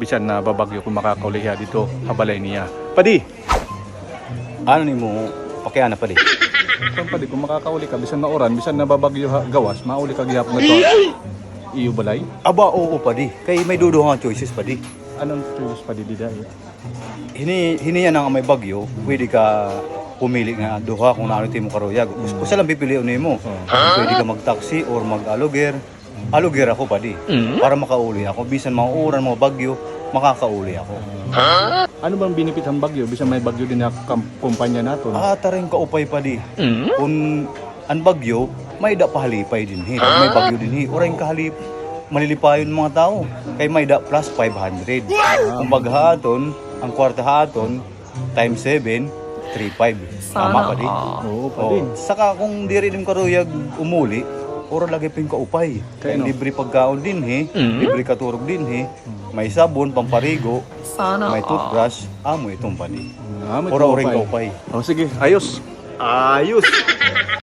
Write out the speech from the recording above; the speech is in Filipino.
bisan na babagyo kung makakauliha dito habalay niya. Padi, Ano ni mo, pakiana pa di. kung padi kung makakauli ka bisan maoran, bisan na babagyo gawas, mauli ka gihapon na to. Iyo balay. Aba, oo pa di. Kay may duduhang choices pa di. Anong tuyos padi di dahil? Hiniyan ang may bagyo, pwede ka pumili nga duha kung naano ti mo karuyag. Usa lang pipiliun nimo. Pwede ka mag-taxi or mag-aluger. Aluger ako pa di. Para makauli ako. Bisan mauuran mga bagyo, makakauli ako. Ano bang benefit ang bagyo? Bisan may bagyo din na kumpanya nato. Taring kaupay pa di. Kung ang bagyo, may da pahalipay din hi. Pag may bagyo din hi, oray kahalip malilipayon ng mga tao. Kay may da plus 500. Kung paghaton, ang kwarta haton times 7, 3.5. Tama pa di. Oo, padi. Saka kung di rin yung karuyag umuli, oro lagi pa yung kaupay. Kaya Kaya no? libre pagkaon din he, libre katurog din he. May sabon, pamparigo, may toothbrush, amo itong padi. May Oro-oring kaupay. kaupay. O sige, ayos. Ayos.